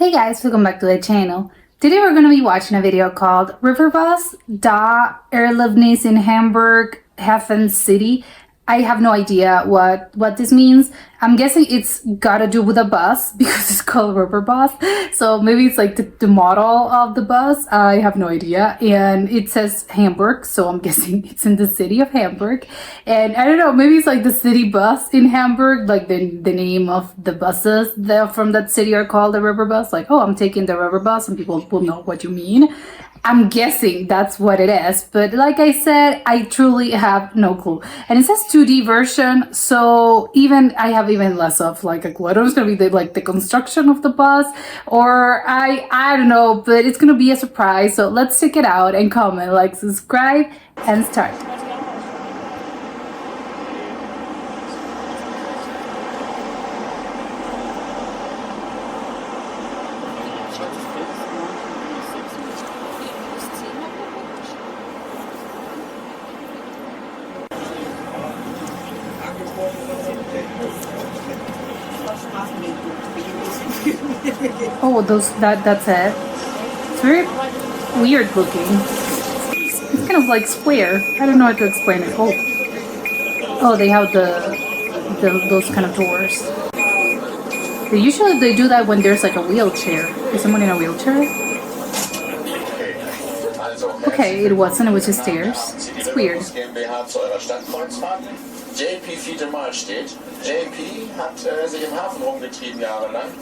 Hey guys, welcome back to the channel. Today we're going to be watching a video called Riverbus da Erlebnis in Hamburg HafenCity. I have no idea what this means. I'm guessing it's got to do with a bus because it's called Riverbus. So maybe it's like the model of the bus. I have no idea. And it says Hamburg, so I'm guessing it's in the city of Hamburg. And I don't know, maybe it's like the city bus in Hamburg, like the name of the buses from that city are called the Riverbus. Like, oh, I'm taking the Riverbus, and people will know what you mean. I'm guessing that's what it is, but like I said, I truly have no clue. And it says 2D version, so I have even less of like a clue. I don't know if it's gonna be the construction of the bus, or I don't know, but it's gonna be a surprise. So let's check it out and comment, like, subscribe, and start. Oh, that's it. It's very weird looking. It's kind of like square. I don't know how to explain it. Oh, they have those kind of doors. They do that when there's like a wheelchair. Is someone in a wheelchair? Okay, it wasn't. It was just stairs. It's weird. JP vierte Mal steht. JP hat sich im Hafen rumgetrieben jahrelang.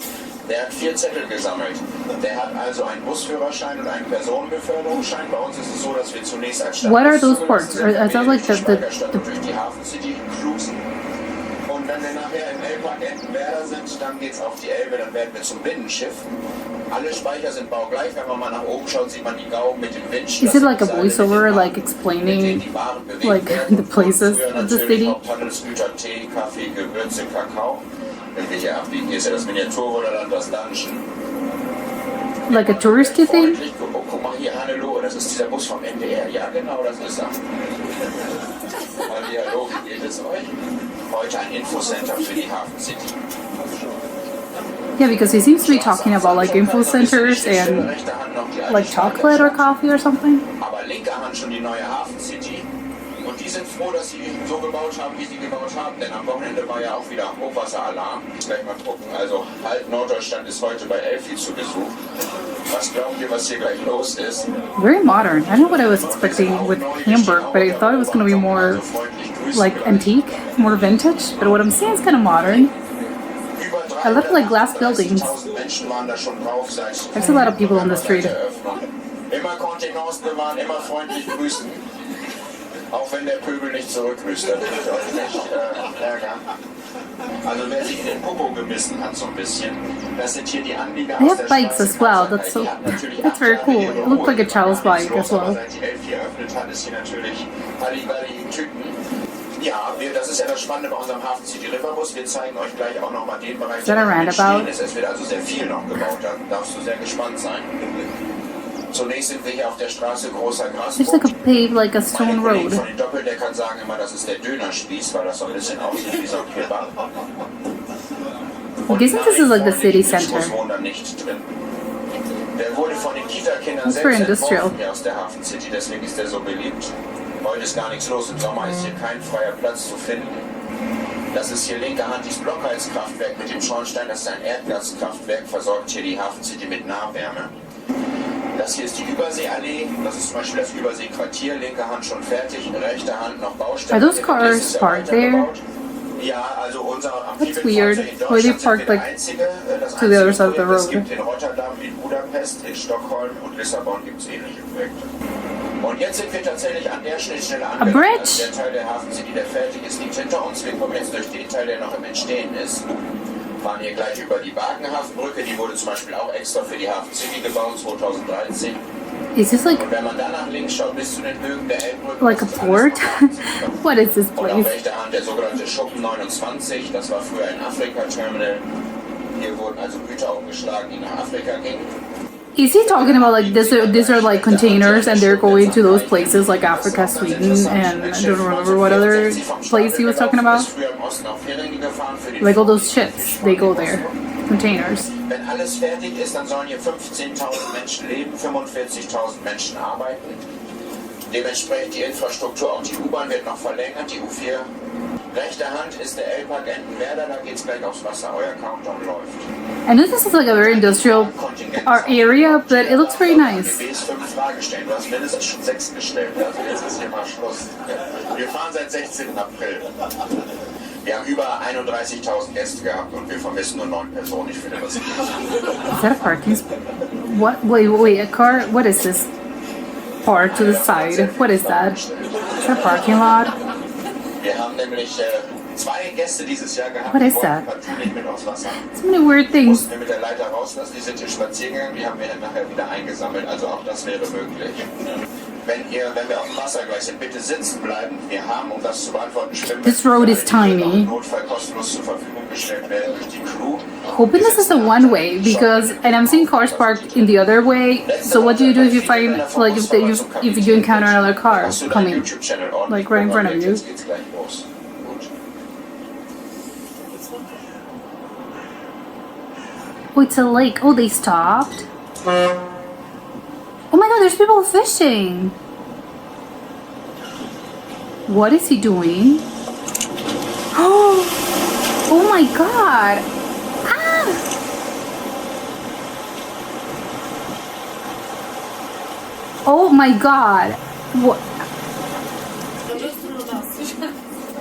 Der hat 4 Zettel gesammelt. Der hat also einen Busführerschein und einen Personenbeförderungsschein. Bei uns ist es so, dass wir zunächst als Stadt What are those ports? Are that like durch die HafenCity cruisen. Und wenn wir nachher im Elbpark Entenwerder sind, dann geht's auf die Elbe, dann werden wir zum Binnenschiff. Alle Speicher sind baugleich. Wenn man mal nach oben schaut, sieht man die Gauben mit den Winch. Is it like a voiceover, like explaining like the places of the city? Haupthandelsgüter, Tee, Kaffee, Gewürze, Kakao. Wenn wir hier abbiegen, hier ist ja das Miniaturwunderland, das Dungeon. Like a touristy thing? Oh, guck mal hier, Hannelore, das ist dieser Bus vom NDR. Ja, genau, das ist er. Hallo, wie geht es euch? Heute ein Infocenter für die HafenCity. Yeah, because he seems to be talking about like info centers and like chocolate or coffee or something. Aber linker Hand schon die neue HafenCity. Und die sind froh, dass sie so gebaut haben, wie sie gebaut haben. Denn am Wochenende war ja auch wieder Hochwasseralarm. Gleich mal gucken. Also halb Norddeutschland ist heute bei Elfi zu Besuch. Was glauben wir, was hier gleich los ist? Very modern. I don't know what I was expecting with Hamburg, but I thought it was going to be more like antique, more vintage. But what I'm seeing is kind of modern. I love like glass buildings. There's a lot of people on the street. Immer Kontenance bewahren, immer freundlich grüßen. Auch wenn der Pöbel nicht zurückgrüßt, dann will ich euch nicht ärgern. Also wer sich in den Popo gebissen hat so ein bisschen, das sind hier die Anlieger They aus have der bikes as well. That's very cool. It looks like a child's bike as well. Seit die Elf hier eröffnet hat, ist hier natürlich Halligalli Tüten. Ja, das ist ja das Spannende bei unserem HafenCity Riverbus. Wir zeigen euch gleich auch nochmal den Bereich, der entstehen ist. Es wird also sehr viel noch gebaut. Da darfst du sehr gespannt sein. Zunächst sind wir hier auf der Straße Großer Grasburg. It's like a paved, like a stone road. Von den Doppeldeckern sagen immer, das ist der Dönerspieß, weil das so ein bisschen aussieht wie so ein Kebab. I guess this is like the city center. Da nicht drin. Der wurde von den Kita-Kindern That's very selbst industrial. entworfen hier aus der HafenCity, deswegen ist der so beliebt. Heute ist gar nichts los, im Sommer ist hier kein freier Platz zu finden. Das ist hier linker Hand dieses Blockheizkraftwerk mit dem Schornstein, das ist ein Erdgaskraftwerk, versorgt hier die HafenCity mit Nahwärme. Das hier ist die Überseeallee, das ist zum Beispiel das Überseequartier, linker Hand schon fertig, rechter Hand noch Baustellen. Are those cars parked there? Ja, also unser That's weird. Why they parked like to the other side of the road? Es gibt in Rotterdam, in Budapest, in Stockholm und Lissabon gibt es ähnliche Projekte. Und jetzt sind wir tatsächlich an der Schnittstelle angekommen. Also der Teil der HafenCity, der fertig ist, liegt hinter uns. Wir kommen jetzt durch den Teil, der noch im Entstehen ist. Fahren hier gleich über die Wagenhafenbrücke. Die wurde zum Beispiel auch extra für die HafenCity gebaut, 2013. Is this like Und wenn man dann nach links schaut, bis zu den Bögen der Elbbrücke. Like a port? What is this Und place? auf rechter Hand der sogenannte Schuppen 29. Das war früher ein Afrika-Terminal. Hier wurden also Güter umgeschlagen, die nach Afrika gingen. Is he talking about like these are like containers and they're going to those places like Africa, Sweden, and I don't remember what other place he was talking about? Like all those ships, they go there. containers. Wenn alles fertig ist, dann sollen hier 15.000 Menschen leben, 45.000 Menschen arbeiten. Dementsprechend die Infrastruktur, auch die U-Bahn wird noch verlängert, die U4. Rechter Hand ist der L-Park Entenwerder, da geht's gleich aufs Wasser, euer Countdown läuft. I know this is like a very industrial area, but it looks very nice. Du 5 Fragen stellen, du hast mindestens schon 6 gestellt, also jetzt ist hier mal Schluss. Wir fahren seit 16. April. Wir haben über 31.000 Gäste gehabt und wir vermissen nur 9 Personen. Ich finde das nicht. Is that a parking spot? What? Wait, a car? What is this? Part to the side. What is that? Is that a parking lot? Wir haben nämlich 2 Gäste dieses Jahr gehabt. What is die that? wollten partout nicht mit aufs Wasser. So many weird things. Mussten wir mit der Leiter rauslassen, die sind hier spazieren gegangen, die haben wir dann nachher wieder eingesammelt, also auch das wäre möglich. Wenn wir auf dem Wasser gleich sind, bitte sitzen bleiben. Wir haben, um das zu beantworten, Schwimmen. This road is tiny. Notfall kostenlos zur Verfügung gestellt werden durch die Crew. Hoping this is a one-way because, and I'm seeing cars parked in the other way. So what do you do if you find, like, if you encounter another car coming, like right in front of you? Oh, it's a lake. Oh, they stopped. Oh my God, there's people fishing. What is he doing? Oh my God. Ah! Oh my God. What?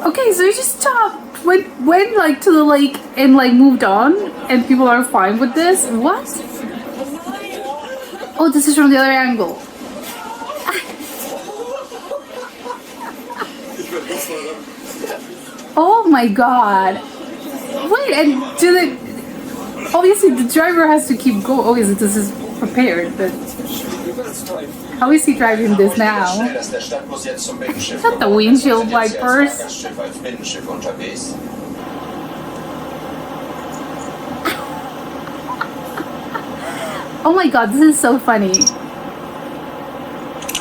Okay, so he just stopped, went like to the lake and like moved on, and people are fine with this? What? Oh, this is from the other angle. Oh my God. Wait, and obviously the driver has to keep going. Obviously this is prepared, but how is he driving this now? Is that the windshield wipers? Oh my God, this is so funny.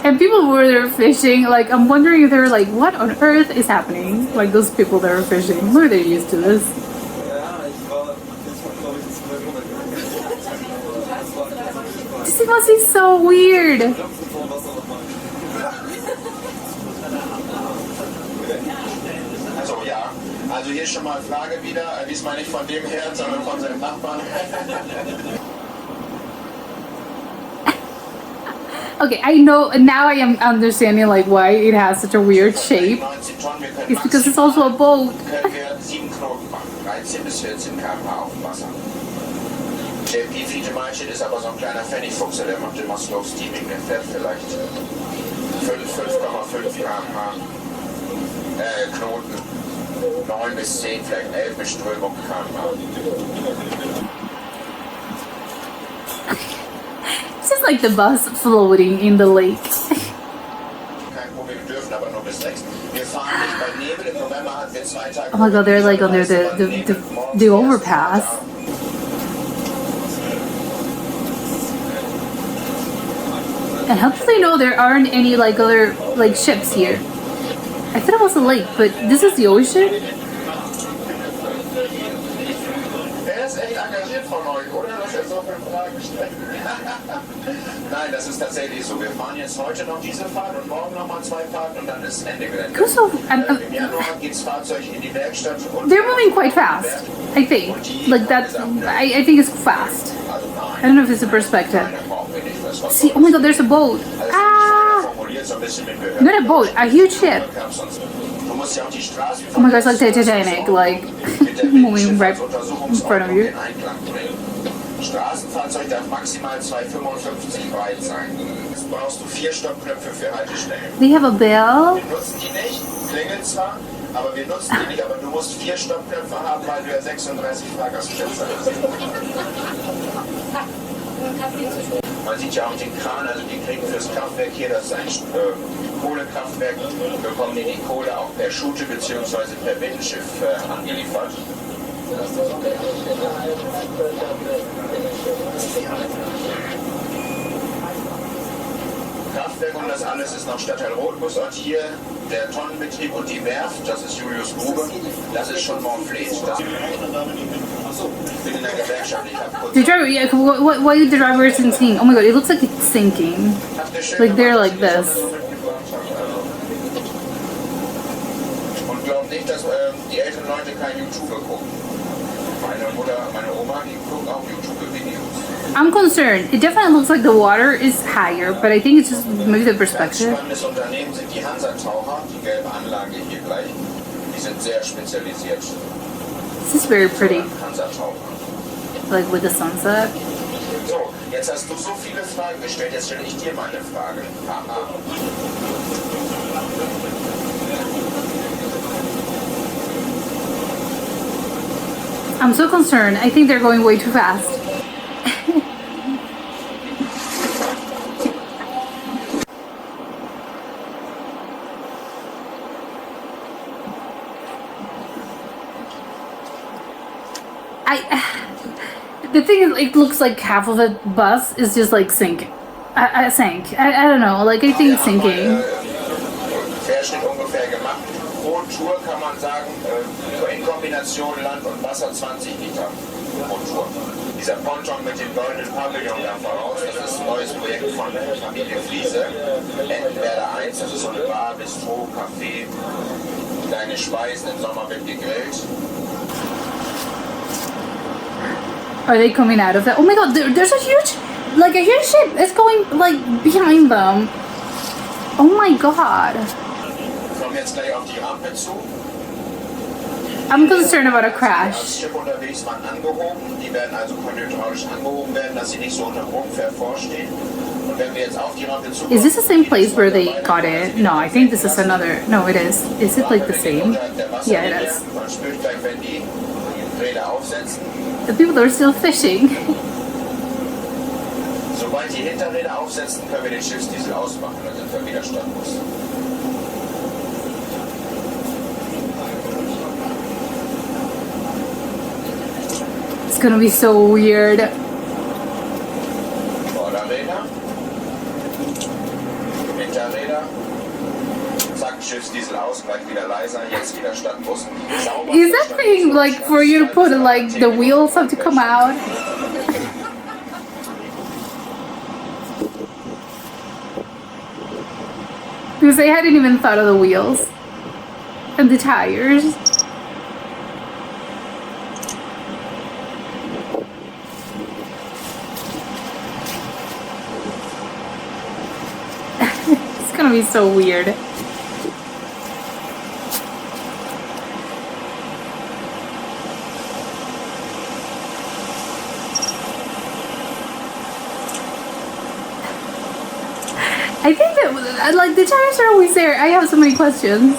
And people were there fishing, like, I'm wondering if they're like, what on earth is happening? Like, those people that are fishing, were they used to this? This must be so weird. Also ja, also hier schon mal Frage wieder, diesmal nicht von dem Herrn, sondern von seinem Nachbarn. Okay, I know, now I am understanding like why it has such a weird shape. It's because it's also a boat. Können wir 7 Knoten machen, 13 bis 14 km/h auf dem Wasser. Der Fiete Malchit ist aber so ein kleiner Pfennigfuchser, der macht immer Slow Steaming, der fährt vielleicht 5,5 km/h. Knoten, 9 bis 10, vielleicht 11 mit Strömung km/h. It's just like the bus floating in the lake. Kein Problem, wir dürfen aber nur bis 6. Wir fahren nicht bei Nebel, im November hatten wir 2 Tage. Oh my God, they're like under the overpass. And how do they know there aren't any like other like ships here? I thought it was a lake, but this is the ocean? Wer ist echt engagiert von euch, oder? Dass er so viele Fragen stellt. Nein, das ist tatsächlich so. Wir fahren jetzt heute noch diese Fahrt und morgen nochmal 2 Fahrten und dann ist Ende Gelände. Im Januar geht das Fahrzeug in die Werkstatt. They're moving quite fast, I think. Like that's, I think it's fast. I don't know if it's a perspective. See, oh my God, there's a boat. Ah! Not a boat, a huge ship. Oh my God, it's like the Titanic, like moving right in front of you. Straßenfahrzeug darf maximal 2,55 breit sein. Jetzt brauchst du 4 Stoppknöpfe für Haltestellen. They have a bell. Wir nutzen die nicht, klingeln zwar, aber wir nutzen die nicht, aber du musst 4 Stoppknöpfe haben, weil du ja 36 Fahrgastplätze hast. Man sieht ja auch den Kran, also die kriegen fürs Kraftwerk hier, das ist ein Kohlekraftwerk, bekommen die Kohle auch per Schute bzw. per Binnenschiff angeliefert. Kraftwerk und das alles ist noch Stadtteil Rothbus und hier der Tonnenbetrieb und die Werft, das ist Julius Grube, das ist schon Montfleet. Ich bin in der Gewerkschaft, ich hab kurz... The driver, yeah, why the driver isn't sinking? Oh my god, it looks like it's sinking. Like they're like this. Und glaub nicht, dass die älteren Leute kein YouTube gucken. Meine Mutter, meine Oma, die gucken auch YouTube-Videos. I'm concerned. It definitely looks like the water is higher, but I think it's just maybe the Ganz perspective. spannendes Unternehmen sind die Hansa-Taucher, die gelbe Anlage hier gleich. Die sind sehr spezialisiert. This is very pretty, Hansa-Taucher. like with the sunset. So, jetzt hast du so viele Fragen gestellt, jetzt stelle ich dir mal eine Frage. Haha. I'm so concerned. I think they're going way too fast. The thing is, it looks like half of the bus is just like sinking. I sank. I don't know. Like I think it's sinking. Querschnitt ungefähr gemacht. Pro Tour kann man sagen, in Kombination Land und Wasser 20 Liter pro Tour. Dieser Ponton mit dem goldenen Pavillon da voraus, das ist ein neues Projekt von der Familie Fliese. Entenwerder 1, das ist so eine Bar, Bistro, Café, kleine Speisen, im Sommer wird gegrillt. Are they coming out of it? Oh my god, there's a huge ship. It's going like behind them. Oh my god. Wir kommen jetzt gleich auf die Rampe zu. I'm concerned about a Das crash. Schiff unterwegs waren angehoben. Die werden also hydraulisch angehoben werden, dass sie nicht so unter Druck vorstehen. Und wenn wir jetzt auf die Rampe zukommen, Is this the same place where they got it? No, I think this is another. No, it is. Is it like the same? Yeah, it is. Man spürt gleich, wenn die Räder aufsetzen. The people are still fishing. Sobald die Hinterräder aufsetzen, können wir den Schiffsdiesel ausmachen. Dann sind wir wieder Stadtbus. It's gonna be so weird. Vorderräder. Hinterräder. Zack, Schiffsdiesel aus, gleich wieder leiser, jetzt wieder Stadtbus. Sauber. Is that thing like for you to put like the wheels have to come out? Because I hadn't even thought of the wheels and the tires. It's gonna be so weird. I think that like the tires are always there. I have so many questions.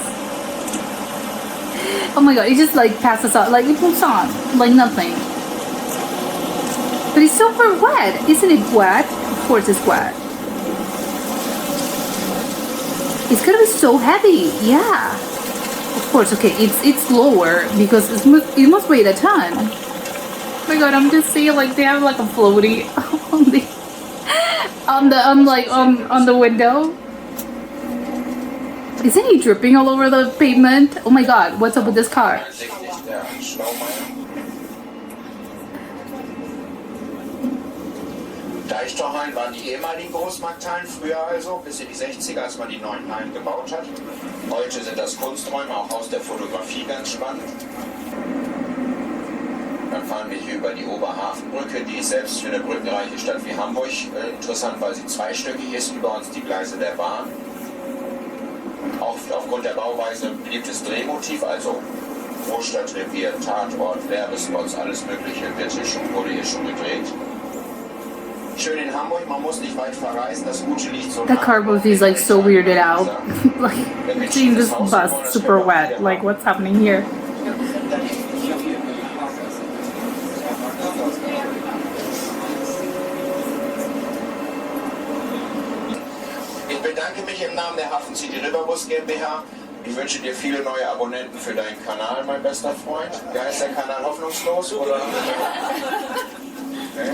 Oh my god, it just like passes out, like it moves on, like nothing. But it's super wet, isn't it wet? Of course it's wet. It's gonna be so heavy, yeah. Of course, okay, it's lower because it must weigh a ton. Oh my god, I'm just seeing like they have like a floaty on the window. Isn't he dripping all over the pavement? Oh my god, what's up with this car? Deichtorhallen waren die ehemaligen Großmarkthallen, früher also, bis in die 60er, als man die neuen Hallen gebaut hat. Heute sind das Kunsträume, auch aus der Fotografie ganz spannend. Dann fahren wir hier über die Oberhafenbrücke, die ist selbst für eine brückenreiche Stadt wie Hamburg interessant, weil sie zweistöckig ist, über uns die Gleise der Bahn. Auch aufgrund der Bauweise beliebtes Drehmotiv, also Großstadtrevier, Tatort, Werbespots, alles Mögliche wurde hier schon gedreht. Schön in Hamburg, man muss nicht weit verreisen, das Gute liegt so The car booth is like so weirded out. Like seeing this bus super wet. Like what's happening here? Ich bedanke mich im Namen der HafenCity Riverbus GmbH. Ich wünsche dir viele neue Abonnenten für deinen Kanal, mein bester Freund. Wie heißt der Kanal? Hoffnungslos? Oder? Okay.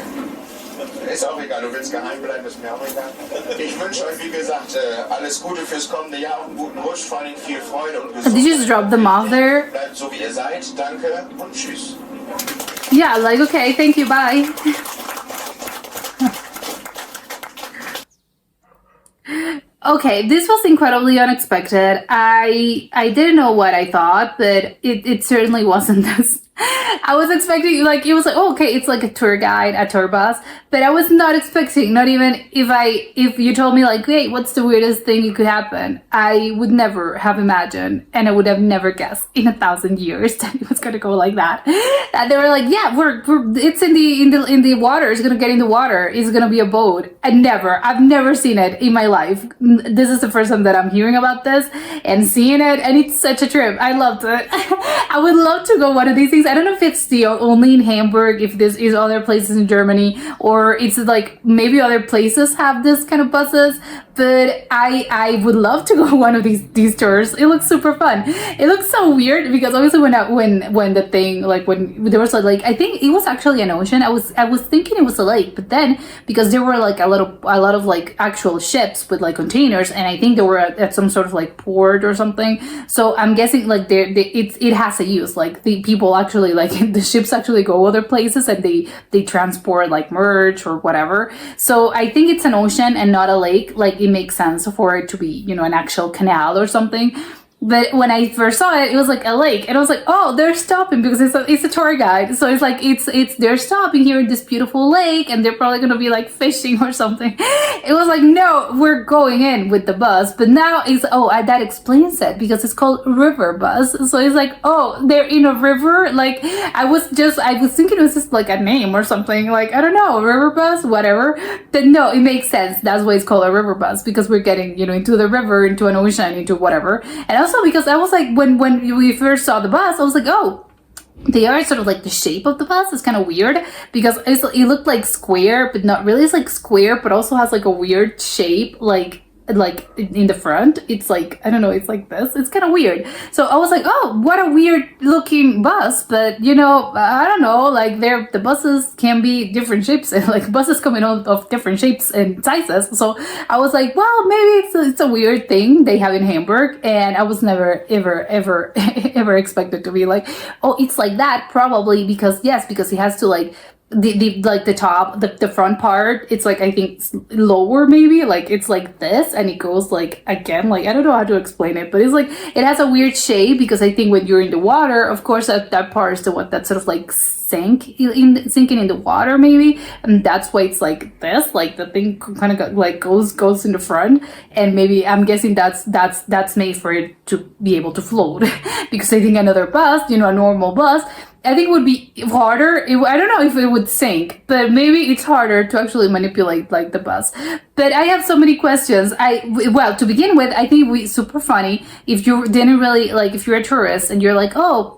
Ist auch egal, du willst geheim bleiben, ist mir auch egal. Ich wünsche euch, wie gesagt, alles Gute fürs kommende Jahr und einen guten Rutsch, vor allem viel Freude und Gesundheit. Did you just drop them off there? Bleibt so, wie ihr seid. Danke und tschüss. Yeah, like, okay, thank you, bye. Okay, this was incredibly unexpected. I didn't know what I thought, but it certainly wasn't this. I was expecting, like, it was like, oh, okay, it's like a tour guide, a tour bus, but I was not expecting, not even if you told me, like, hey, what's the weirdest thing it could happen, I would never have imagined, and I would have never guessed in 1,000 years that it was gonna go like that. And they were like, yeah, it's in the water, it's gonna get in the water, it's gonna be a boat. I've never seen it in my life. This is the first time that I'm hearing about this and seeing it, and it's such a trip. I loved it. I would love to go one of these things. I don't know if it's the only in Hamburg, if this is other places in Germany, or it's like maybe other places have this kind of buses, but I would love to go one of these tours. It looks super fun. It looks so weird because obviously when the thing, like when there was a lake, I think it was actually an ocean. I was thinking it was a lake, but then because there were like a lot of like actual ships with like containers, and I think they were at some sort of like port or something. So I'm guessing like it has a use, like the people actually, like the ships actually go other places and they transport like merch or whatever. So I think it's an ocean and not a lake. Like it makes sense for it to be, you know, an actual canal or something. But when I first saw it, it was like a lake, and I was like, "Oh, they're stopping because it's a tour guide." So it's like they're stopping here in this beautiful lake, and they're probably gonna be like fishing or something. It was like, no, we're going in with the bus. But now that explains it because it's called Riverbus. So it's like, oh, they're in a river. Like I was thinking it was just like a name or something. Like I don't know, Riverbus, whatever. But no, it makes sense. That's why it's called a Riverbus, because we're getting, you know, into the river, into an ocean, into whatever. And also because I was like, when we first saw the bus, I was like, oh, they are sort of like the shape of the bus is kind of weird because it looked like square, but not really. It's like square, but also has like a weird shape, like in the front. It's like, I don't know, it's like this. It's kind of weird. So I was like, oh, what a weird looking bus. But you know, I don't know, like the buses can be different shapes, and like buses come in all of different shapes and sizes. So I was like, well, maybe it's a weird thing they have in Hamburg, and I was never ever expected to be like, oh, it's like that, probably because it has to like the front part, it's like, I think lower, maybe like it's like this, and it goes like, again, like I don't know how to explain it, but it's like it has a weird shape because I think when you're in the water, of course that part is the one that sort of like sinking in the water, maybe, and that's why it's like this, like the thing kind of like goes in the front, and maybe I'm guessing that's made for it to be able to float. Because I think another bus, you know, a normal bus, I think it would be harder. I don't know if it would sink, but maybe it's harder to actually manipulate like the bus. But I have so many questions. Well, to begin with, I think it would be super funny if you didn't really, like, if you're a tourist and you're like, oh,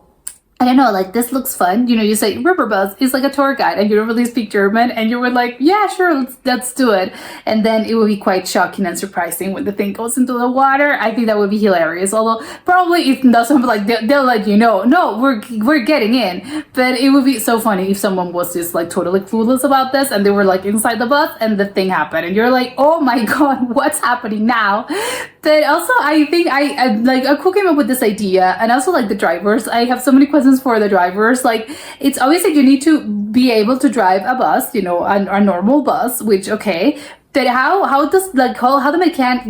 I don't know, like this looks fun. You know, you say Riverbus is like a tour guide, and you don't really speak German, and you were like, yeah, sure, let's do it. And then it would be quite shocking and surprising when the thing goes into the water. I think that would be hilarious. Although probably if not, something like they'll let you know, no, we're getting in. But it would be so funny if someone was just like totally clueless about this, and they were like inside the bus, and the thing happened, and you're like, oh my god, what's happening now? But also, I think who came up with this idea, and also like the drivers. I have so many questions for the drivers. Like, it's obviously you need to be able to drive a bus, you know, a normal bus, which, okay, but how does like how the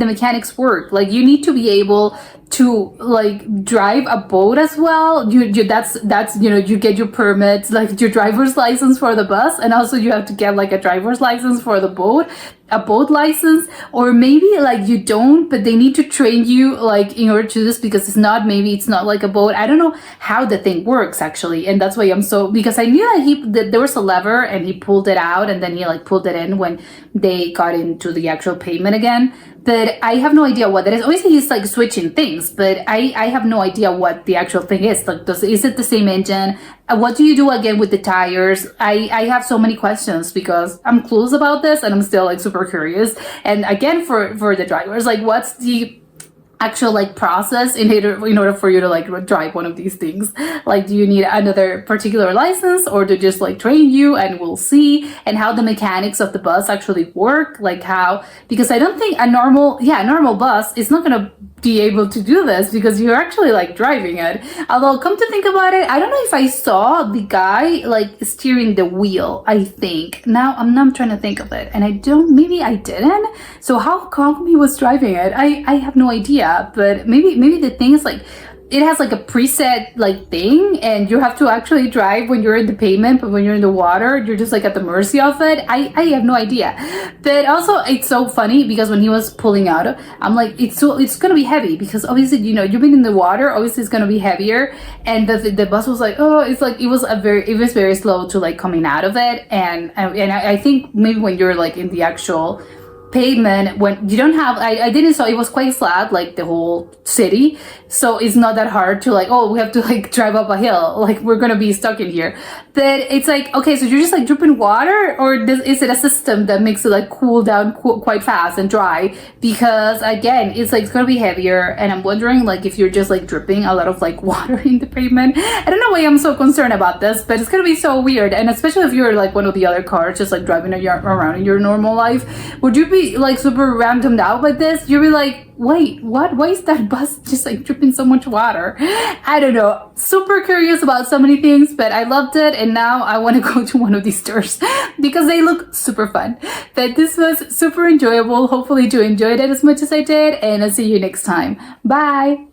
mechanics work? Like, you need to be able to like drive a boat as well. That's you know, you get your permit, like your driver's license for the bus, and also you have to get like a driver's license for the boat, a boat license, or maybe like you don't, but they need to train you like in order to do this, because maybe it's not like a boat. I don't know how the thing works actually, and that's why because I knew that there was a lever and he pulled it out, and then he like pulled it in when they got into the actual payment again. But I have no idea what that is. Obviously, he's like switching things, but I have no idea what the actual thing is. Like, is it the same engine? What do you do again with the tires? I have so many questions because I'm clueless about this, and I'm still like super curious. And again, for the drivers, like, what's the actual like process in order for you to like drive one of these things? Like, do you need another particular license, or to just like train you, and we'll see? And how the mechanics of the bus actually work, like how, because I don't think a normal bus is not gonna be able to do this because you're actually like driving it. Although, come to think about it, I don't know if I saw the guy like steering the wheel. I think now I'm trying to think of it, and I don't. Maybe I didn't. So how come he was driving it? I have no idea. But maybe the thing is like, it has like a preset like thing, and you have to actually drive when you're in the pavement, but when you're in the water, you're just like at the mercy of it. I have no idea. But also it's so funny because when he was pulling out, I'm like, it's gonna be heavy because obviously, you know, you've been in the water, obviously it's gonna be heavier. And the bus was like, oh, it's like it was very slow to like coming out of it. And I think maybe when you're like in the actual pavement, when you don't have, I didn't saw, it was quite flat like the whole city, so it's not that hard to like, oh, we have to like drive up a hill, like we're gonna be stuck in here. But it's like, okay, so you're just like dripping water, or is it a system that makes it like cool down quite fast and dry? Because again, it's like it's gonna be heavier, and I'm wondering like if you're just like dripping a lot of like water in the pavement. I don't know why I'm so concerned about this, but it's gonna be so weird. And especially if you're like one of the other cars just like driving around in your normal life, would you be like super randomed out like this? You'd be like, wait, what? Why is that bus just like dripping so much water? I don't know. Super curious about so many things, but I loved it, and now I want to go to one of these tours because they look super fun. But this was super enjoyable. Hopefully you enjoyed it as much as I did, and I'll see you next time. Bye!